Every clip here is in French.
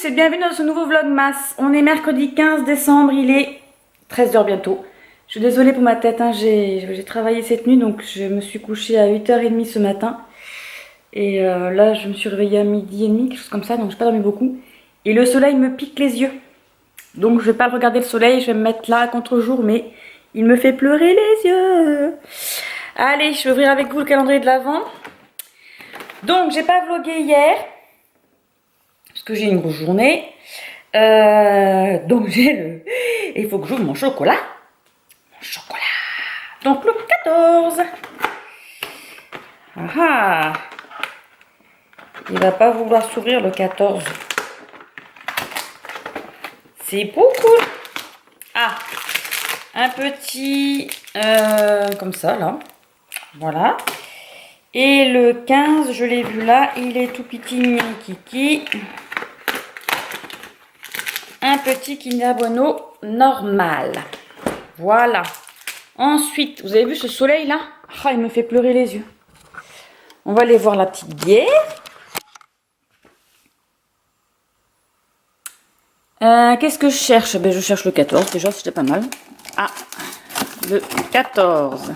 et bienvenue dans ce nouveau vlogmas. On est mercredi 15 décembre, il est 13h bientôt. Je suis désolée pour ma tête, hein. J'ai travaillé cette nuit, donc je me suis couchée à 8h30 ce matin. Et là, je me suis réveillée à 12h30, quelque chose comme ça, donc je n'ai pas dormi beaucoup. Et le soleil me pique les yeux. Donc je ne vais pas regarder le soleil, je vais me mettre là contre jour, mais il me fait pleurer les yeux. Allez, je vais ouvrir avec vous le calendrier de l'Avent. Donc, j'ai pas vlogué hier. Parce que j'ai une grosse journée. Donc il faut que j'ouvre mon chocolat. Mon chocolat. Donc le 14. Ah ah. Il va pas vouloir s'ouvrir le 14. C'est beaucoup. Ah. Un petit comme ça là. Voilà. Et le 15, je l'ai vu là, il est tout petit mini kiki. Un petit Kinder Bueno normal. Voilà. Ensuite, vous avez vu ce soleil là? Ah, il me fait pleurer les yeux. On va aller voir la petite bière. Qu'est-ce que je cherche? Ben, je cherche le 14, déjà c'était pas mal. Ah, le 14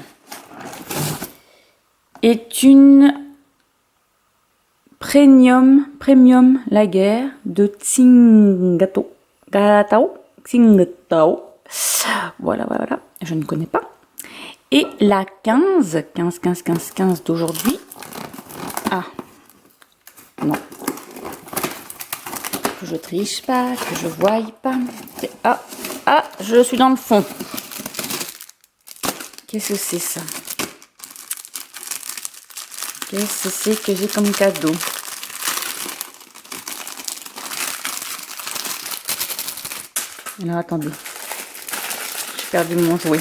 est une premium lager de Tsingtao. Voilà, je ne connais pas. Et la 15 d'aujourd'hui. Ah, non. Que je triche pas, que je voie pas. Ah, je suis dans le fond. Qu'est-ce que c'est ça? Qu'est-ce que c'est que j'ai comme cadeau? Alors attendez, j'ai perdu mon jouet.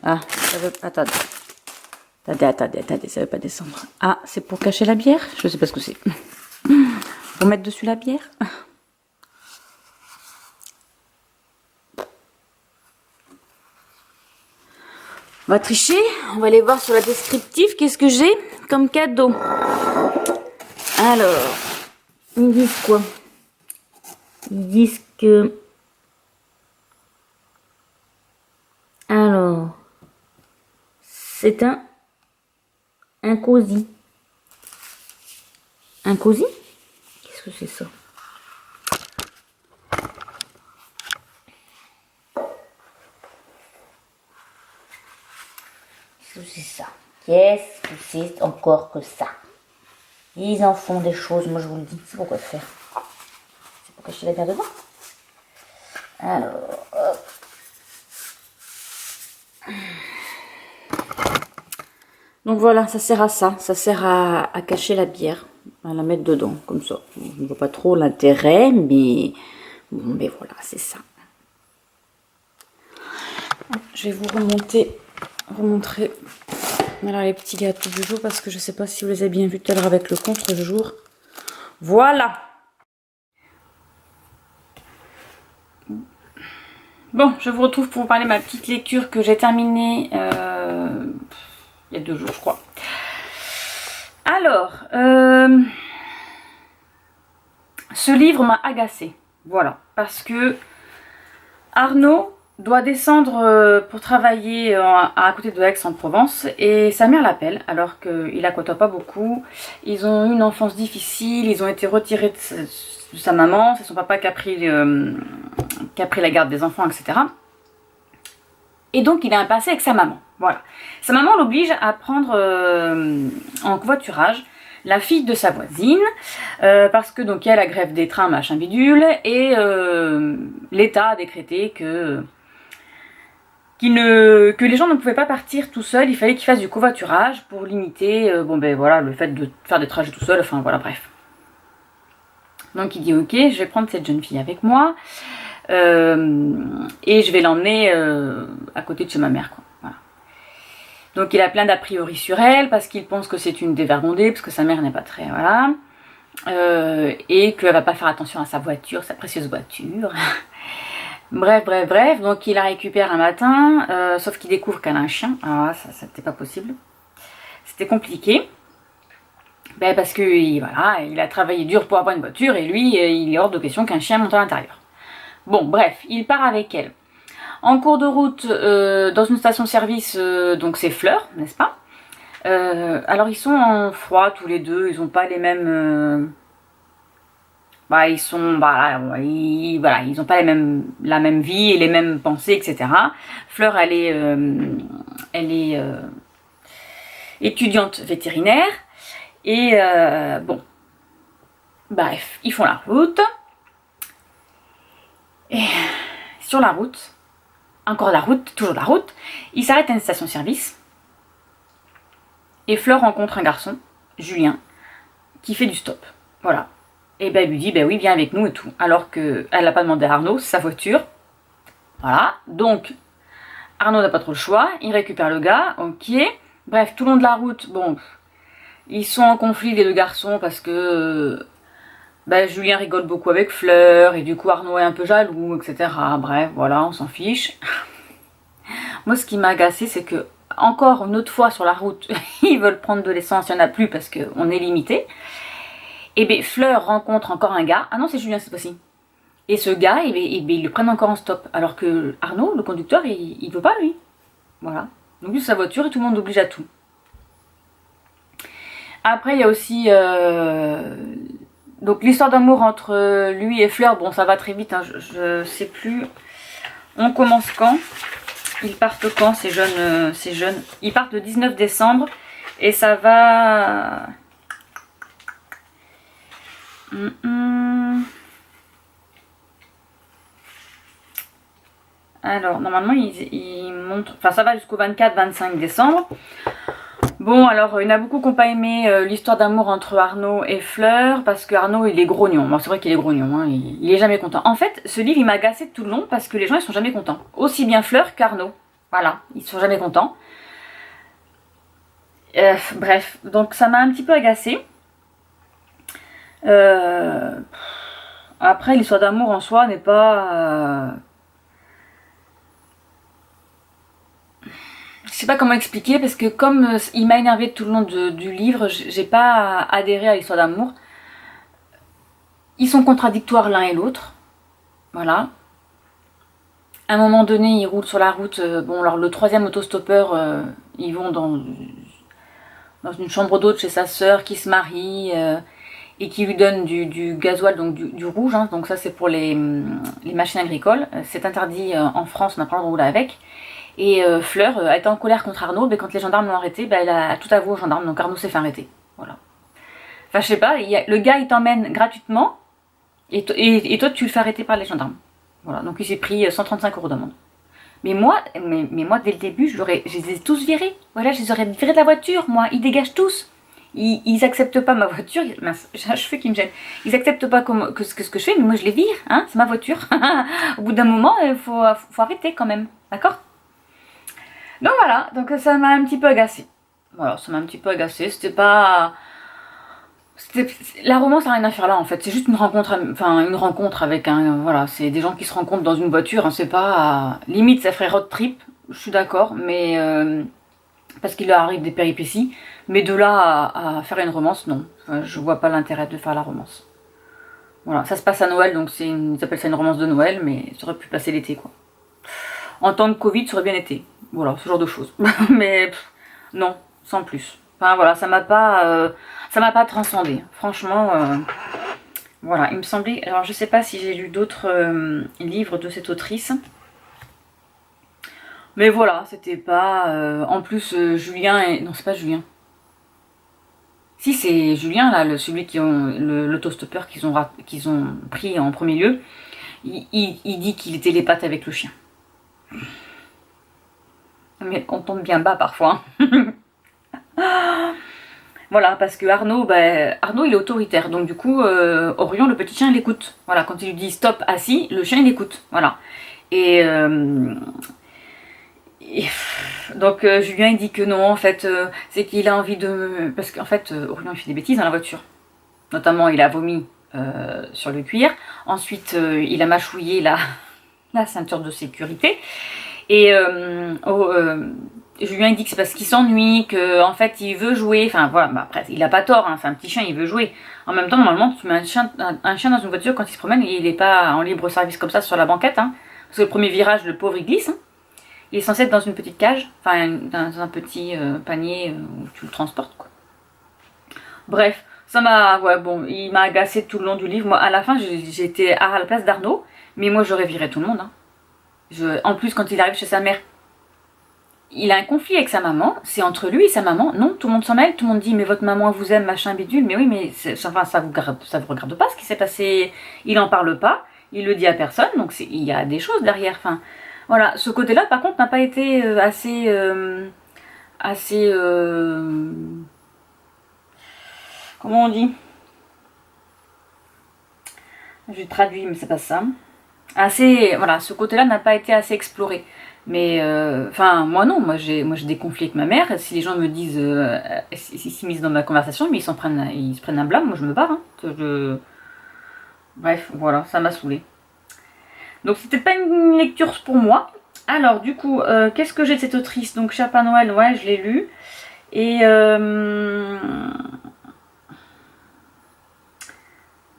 Ah, ça veut... Attendez, ça veut pas descendre. Ah, c'est pour cacher la bière? Je sais pas ce que c'est. Pour mettre dessus la bière? On va tricher, on va aller voir sur la descriptive qu'est-ce que j'ai comme cadeau. Alors, ils disent quoi? Ils disent que... Alors, c'est un cosy. Un cosy? Qu'est-ce que c'est ça? C'est ça. Qu'est-ce que c'est encore que ça? Ils en font des choses, moi je vous le dis. C'est pourquoi faire? C'est pour cacher la bière devant. Alors, hop. Donc voilà, ça sert à ça. Ça sert à cacher la bière, à la mettre dedans, comme ça. Je ne vois pas trop l'intérêt, mais bon, mais voilà, c'est ça. Je vais vous remontrer voilà, les petits gâteaux du jour parce que je ne sais pas si vous les avez bien vus tout à l'heure avec le contre-jour. Voilà. Bon, je vous retrouve pour vous parler de ma petite lecture que j'ai terminée il y a 2 jours, je crois. Alors, ce livre m'a agacée. Voilà, parce que Arnaud doit descendre pour travailler à côté de Aix-en-Provence et sa mère l'appelle alors qu'il la côtoie pas beaucoup. Ils ont eu une enfance difficile, ils ont été retirés de sa maman, c'est son papa qui a pris la garde des enfants, etc. Et donc il a un passé avec sa maman. Voilà. Sa maman l'oblige à prendre en covoiturage la fille de sa voisine, parce que donc il y a la grève des trains, machin bidule, et l'État a décrété que les gens ne pouvaient pas partir tout seuls, il fallait qu'ils fassent du covoiturage pour limiter le fait de faire des trajets tout seul, enfin voilà, bref. Donc il dit ok, je vais prendre cette jeune fille avec moi et je vais l'emmener à côté de chez ma mère, quoi. Voilà. Donc il a plein d'a priori sur elle parce qu'il pense que c'est une dévergondée, parce que sa mère n'est pas très... Voilà. Et qu'elle va pas faire attention à sa voiture, sa précieuse voiture. Bref, donc il la récupère un matin, sauf qu'il découvre qu'elle a un chien. Alors là, ça c'était pas possible. C'était compliqué. Ben parce que voilà, il a travaillé dur pour avoir une voiture et lui, il est hors de question qu'un chien monte à l'intérieur. Bon, bref, il part avec elle. En cours de route, dans une station-service, donc c'est Fleur, n'est-ce pas? Alors ils sont en froid tous les deux, ils n'ont pas les mêmes... ils sont... voilà, ils n'ont pas la même vie et les mêmes pensées, etc. Fleur, elle est étudiante vétérinaire. Et bon, bref, ils font la route. Et sur la route, encore la route, toujours la route, ils s'arrêtent à une station-service. Et Fleur rencontre un garçon, Julien, qui fait du stop. Voilà. Et ben elle lui dit, ben oui, viens avec nous et tout. Alors qu'elle n'a pas demandé à Arnaud, c'est sa voiture. Voilà. Donc, Arnaud n'a pas trop le choix. Il récupère le gars, ok. Bref, tout le long de la route, bon, ils sont en conflit les deux garçons parce que Julien rigole beaucoup avec Fleur et du coup Arnaud est un peu jaloux, etc. Bref, voilà, on s'en fiche. Moi, ce qui m'a agacé, c'est que encore une autre fois sur la route, ils veulent prendre de l'essence, il n'y en a plus parce qu'on est limité. Et bien Fleur rencontre encore un gars. Ah non, c'est Julien cette fois-ci. Et ce gars, ils le prennent encore en stop. Alors que Arnaud, le conducteur, il veut pas lui. Voilà. Donc lui, sa voiture et tout le monde oblige à tout. Après, il y a aussi donc l'histoire d'amour entre lui et Fleur. Bon, ça va très vite, hein, je sais plus. On commence quand? Ils partent quand, ces jeunes? Ils partent le 19 décembre et ça va... Alors, normalement, ils montrent... Enfin, ça va jusqu'au 24-25 décembre. Bon, alors, il y en a beaucoup qui n'ont pas aimé l'histoire d'amour entre Arnaud et Fleur, parce que Arnaud, il est grognon. Bon, c'est vrai qu'il est grognon, hein, il est jamais content. En fait, ce livre, il m'a agacé tout le long, parce que les gens, ils sont jamais contents. Aussi bien Fleur qu'Arnaud. Voilà, ils sont jamais contents. Bref, donc ça m'a un petit peu agacé. Après, l'histoire d'amour en soi n'est pas... Je sais pas comment expliquer parce que comme il m'a énervé tout le long du livre, j'ai pas adhéré à l'histoire d'amour. Ils sont contradictoires l'un et l'autre. Voilà. À un moment donné, ils roulent sur la route. Bon, alors le troisième autostoppeur, ils vont dans une chambre d'hôte chez sa sœur qui se marie et qui lui donne du gasoil, donc du rouge. Hein, donc ça, c'est pour les machines agricoles. C'est interdit en France, on n'a pas le droit de rouler avec. Et Fleur a été en colère contre Arnaud, mais quand les gendarmes l'ont arrêté, elle a tout avoué aux gendarmes, donc Arnaud s'est fait arrêter. Voilà. Enfin, je sais pas, le gars il t'emmène gratuitement, et toi tu le fais arrêter par les gendarmes. Voilà, donc il s'est pris 135 € d'amende. Mais moi, dès le début, je les ai tous virés. Voilà, je les aurais virés de la voiture, moi. Ils dégagent tous. Ils acceptent pas ma voiture. Mince, j'ai un cheveu qui me gêne. Ils acceptent pas ce que je fais, mais moi je les vire, hein, c'est ma voiture. Au bout d'un moment, il faut arrêter quand même, d'accord? Donc voilà, donc ça m'a un petit peu agacé. Voilà, ça m'a un petit peu agacé. C'était pas... La romance n'a rien à faire là en fait. C'est juste une rencontre avec un... Voilà, c'est des gens qui se rencontrent dans une voiture. Hein, c'est pas... Limite, ça ferait road trip. Je suis d'accord, mais... parce qu'il leur arrive des péripéties. Mais de là à faire une romance, non. Enfin, je vois pas l'intérêt de faire la romance. Voilà, ça se passe à Noël, donc ils appellent ça une romance de Noël, mais ça aurait pu passer l'été, quoi. En temps de Covid, ça aurait bien été. Voilà, ce genre de choses. Mais non, sans plus. Enfin voilà, ça m'a pas transcendé. Franchement, voilà, il me semblait... Alors je sais pas si j'ai lu d'autres livres de cette autrice. Mais voilà, c'était pas... en plus, Julien et... Non, c'est pas Julien. Si, c'est Julien, là, celui l'autostoppeur qu'ils ont pris en premier lieu. Il dit qu'il était les pattes avec le chien. Mais on tombe bien bas parfois. Voilà, parce que Arnaud, Arnaud il est autoritaire. Donc du coup, Orion, le petit chien, il écoute. Voilà, quand il lui dit stop, assis, le chien, il écoute. Voilà. Et donc Julien, il dit que non, en fait, c'est qu'il a envie de... Parce qu'en fait, Orion, il fait des bêtises dans la voiture. Notamment, il a vomi sur le cuir. Ensuite, il a mâchouillé la ceinture de sécurité. Et Julien il dit que c'est parce qu'il s'ennuie, qu'en fait il veut jouer, enfin voilà, bah, après il a pas tort, hein, c'est un petit chien, il veut jouer. En même temps, normalement, tu mets un chien dans une voiture quand il se promène, et il est pas en libre service comme ça sur la banquette, hein, parce que le premier virage, le pauvre il glisse, hein. Il est censé être dans une petite cage, enfin dans un petit panier où tu le transportes, quoi. Bref, ça m'a, ouais bon, il m'a agacé tout le long du livre. Moi, à la fin, j'étais à la place d'Arnaud, mais moi j'aurais viré tout le monde, hein. En plus, quand il arrive chez sa mère, il a un conflit avec sa maman, c'est entre lui et sa maman. Non, tout le monde s'en mêle, tout le monde dit mais votre maman vous aime, machin bidule. Mais oui, mais enfin, ça vous regarde pas ce qui s'est passé. Il en parle pas, il le dit à personne, donc il y a des choses derrière. Enfin, voilà, ce côté-là, par contre, n'a pas été assez, comment on dit? Je traduis, mais c'est pas ça. Assez, voilà, ce côté-là n'a pas été assez exploré. Mais enfin, moi non, moi j'ai des conflits avec ma mère. Si les gens me disent, s'ils s'immiscent dans ma conversation, mais ils se prennent un blâme, moi je me barre, hein. Bref, voilà, ça m'a saoulée. Donc c'était pas une lecture pour moi. Alors du coup, qu'est-ce que j'ai de cette autrice? Donc Cher Père Noël, ouais, je l'ai lu. Et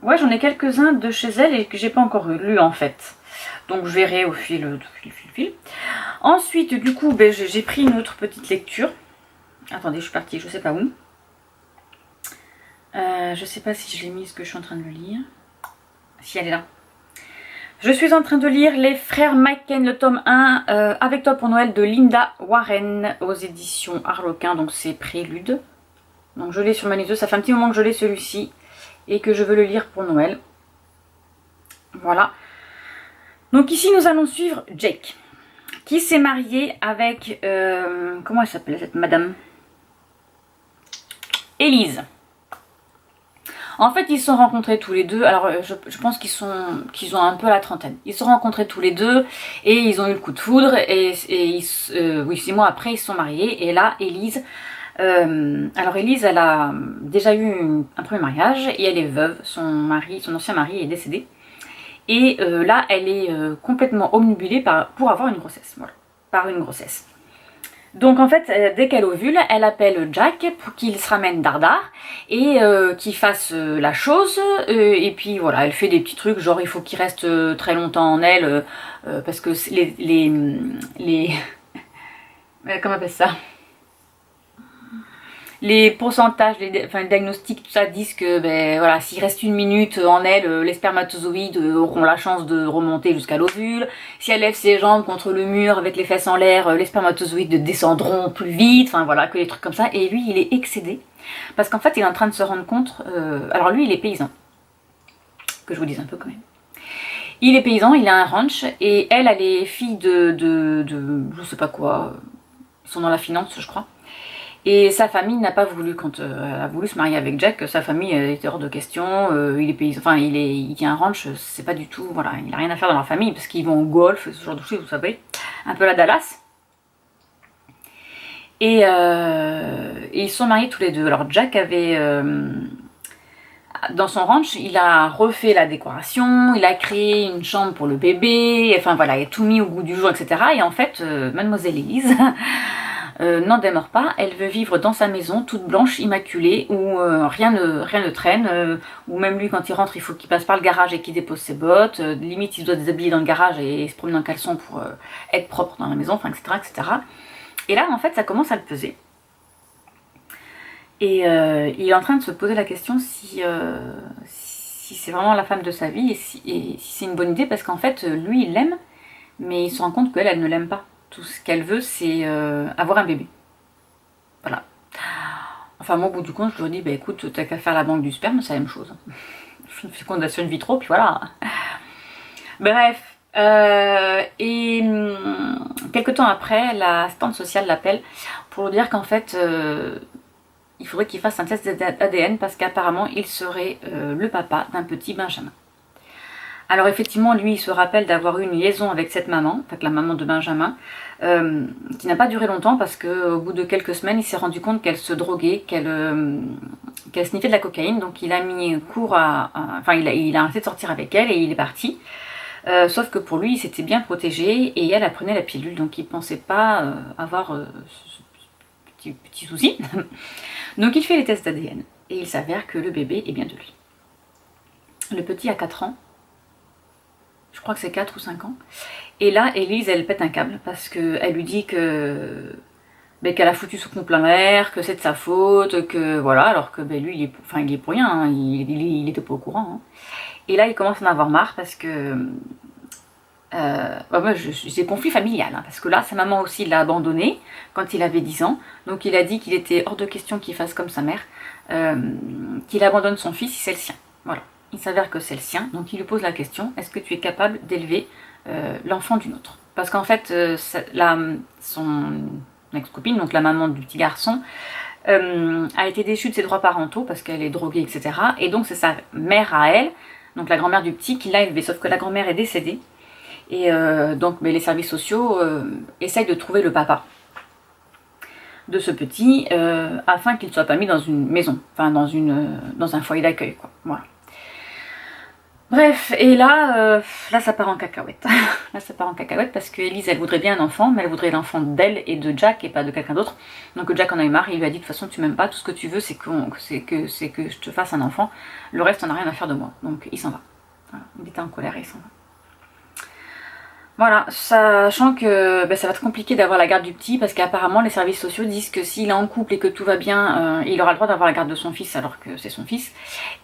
ouais, j'en ai quelques-uns de chez elle et que j'ai pas encore lu en fait. Donc je verrai au fil. Ensuite, du coup, ben, j'ai pris une autre petite lecture. Attendez, je suis partie, je sais pas où. Je sais pas si je l'ai mise, que je suis en train de le lire. Si, elle est là. Je suis en train de lire Les Frères Machen, le tome 1, avec toi pour Noël de Linda Warren aux éditions Harlequin. Donc c'est Prélude. Donc je l'ai sur ma liste. Ça fait un petit moment que je l'ai celui-ci et que je veux le lire pour Noël. Voilà. Donc ici nous allons suivre Jake, qui s'est marié avec, comment elle s'appelait cette madame? Élise. En fait, ils se sont rencontrés tous les deux. Alors, je pense qu'ils ont un peu la trentaine. Ils se sont rencontrés tous les deux et ils ont eu le coup de foudre. Oui, 6 mois après, ils se sont mariés. Et là, Élise, alors Élise, elle a déjà eu un premier mariage et elle est veuve. Son ancien mari est décédé. Et là, elle est complètement omnibulée pour avoir une grossesse. Voilà, par une grossesse. Donc en fait, dès qu'elle ovule, elle appelle Jack pour qu'il se ramène Dardar et qu'il fasse la chose. Et puis voilà, elle fait des petits trucs, genre il faut qu'il reste très longtemps en elle, parce que les comment on appelle ça? Les pourcentages, les diagnostics, tout ça disent que ben, voilà, s'il reste 1 minute en elle, les spermatozoïdes auront la chance de remonter jusqu'à l'ovule. Si elle lève ses jambes contre le mur avec les fesses en l'air, les spermatozoïdes descendront plus vite. Enfin voilà, que des trucs comme ça. Et lui, il est excédé. Parce qu'en fait, il est en train de se rendre compte... alors lui, il est paysan. Que je vous dise un peu quand même. Il est paysan, il a un ranch. Et elle est fille de je sais pas quoi. Ils sont dans la finance, je crois. Et sa famille n'a pas voulu, quand elle a voulu se marier avec Jack, sa famille était hors de question, il est paysan, enfin il tient un ranch, c'est pas du tout, voilà, il a rien à faire dans leur famille parce qu'ils vont au golf, ce genre de choses, vous savez, un peu la Dallas. Et ils sont mariés tous les deux. Alors Jack avait, dans son ranch, il a refait la décoration, il a créé une chambre pour le bébé, enfin voilà, il a tout mis au goût du jour, etc. Et en fait, mademoiselle Élise... n'en démord pas, elle veut vivre dans sa maison toute blanche, immaculée, où rien ne traîne, où même lui quand il rentre il faut qu'il passe par le garage et qu'il dépose ses bottes, limite il doit déshabiller dans le garage et se promener en caleçon pour être propre dans la maison, enfin etc., etc. Et là en fait ça commence à le peser. Et il est en train de se poser la question si c'est vraiment la femme de sa vie et si c'est une bonne idée, parce qu'en fait lui il l'aime, mais il se rend compte qu'elle ne l'aime pas. Tout ce qu'elle veut, c'est avoir un bébé. Voilà. Enfin, moi, au bout du compte, je leur dis, bah écoute, t'as qu'à faire la banque du sperme, c'est la même chose. Une fécondation in vitro, puis voilà. Bref. Et quelques temps après, l'assistante sociale l'appelle pour lui dire qu'en fait, il faudrait qu'il fasse un test d'ADN parce qu'apparemment, il serait le papa d'un petit Benjamin. Alors effectivement, lui, il se rappelle d'avoir eu une liaison avec cette maman, en fait la maman de Benjamin, qui n'a pas duré longtemps parce qu'au bout de quelques semaines, il s'est rendu compte qu'elle se droguait, qu'elle sniffait de la cocaïne. Donc il a mis cours enfin il a arrêté de sortir avec elle et il est parti. Sauf que pour lui, il s'était bien protégé et elle prenait la pilule, donc il ne pensait pas avoir ce petit souci. Donc il fait les tests d'ADN et il s'avère que le bébé est bien de lui. Le petit a 4 ans, je crois que c'est 4 ou 5 ans. Et là, Élise, elle pète un câble parce qu'elle lui dit que qu'elle a foutu son plein l'air, que c'est de sa faute, que voilà, alors que lui, il est pour rien, hein, il était pas au courant. Hein. Et là, il commence à en avoir marre parce que moi, j'ai conflit familial, hein, parce que là, sa maman aussi l'a abandonné quand il avait 10 ans. Donc il a dit qu'il était hors de question qu'il fasse comme sa mère, qu'il abandonne son fils si c'est le sien. Voilà. Il s'avère que c'est le sien, donc il lui pose la question, est-ce que tu es capable d'élever l'enfant d'une autre? Parce qu'en fait, son ex-copine, donc la maman du petit garçon, a été déchue de ses droits parentaux parce qu'elle est droguée, etc. Et donc c'est sa mère à elle, donc la grand-mère du petit, qui l'a élevé, sauf que la grand-mère est décédée. Et donc les services sociaux essayent de trouver le papa de ce petit afin qu'il ne soit pas mis dans une maison, enfin dans un foyer d'accueil, quoi. Voilà. Bref, et là ça part en cacahuète. Là ça part en cacahuète parce que Élise, elle voudrait bien un enfant, mais elle voudrait l'enfant d'elle et de Jack et pas de quelqu'un d'autre. Donc Jack en a eu marre, il lui a dit de toute façon tu m'aimes pas, tout ce que tu veux c'est que je te fasse un enfant, le reste on n'a rien à faire de moi. Donc il s'en va. Voilà. Il était en colère et il s'en va. Voilà, sachant que ça va être compliqué d'avoir la garde du petit parce qu'apparemment les services sociaux disent que s'il est en couple et que tout va bien, il aura le droit d'avoir la garde de son fils alors que c'est son fils.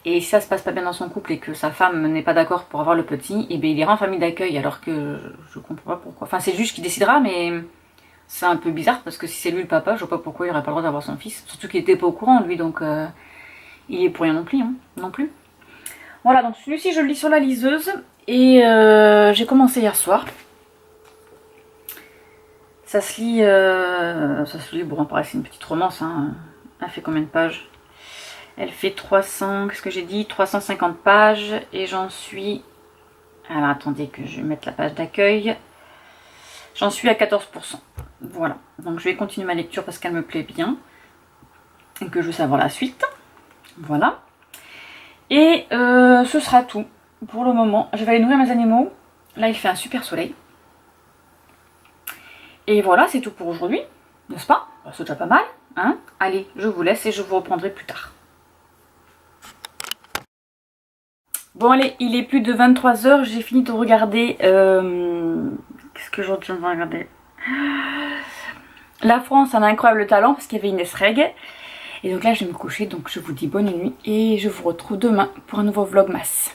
Et si ça se passe pas bien dans son couple et que sa femme n'est pas d'accord pour avoir le petit, et il ira en famille d'accueil alors que je comprends pas pourquoi. Enfin c'est le juge qui décidera, mais c'est un peu bizarre parce que si c'est lui le papa, je vois pas pourquoi il aurait pas le droit d'avoir son fils. Surtout qu'il était pas au courant lui, donc il est pour rien non plus, hein, non plus. Voilà, donc celui-ci je le lis sur la liseuse et j'ai commencé hier soir. Ça se lit, bon, pareil, c'est une petite romance, hein. Elle fait combien de pages? Elle fait 300, qu'est-ce que j'ai dit? 350 pages, et j'en suis... Alors, attendez que je mette la page d'accueil. J'en suis à 14%. Voilà, donc je vais continuer ma lecture parce qu'elle me plaît bien, et que je veux savoir la suite. Voilà. Et ce sera tout pour le moment. Je vais aller nourrir mes animaux. Là, il fait un super soleil. Et voilà, c'est tout pour aujourd'hui, n'est-ce pas? C'est déjà pas mal, hein? Allez, je vous laisse et je vous reprendrai plus tard. Bon allez, il est plus de 23 h, j'ai fini de regarder... Qu'est-ce que j'ai de regarder? La France a un incroyable talent parce qu'il y avait Inès Reg. Et donc là, je vais me coucher, donc je vous dis bonne nuit et je vous retrouve demain pour un nouveau vlogmas.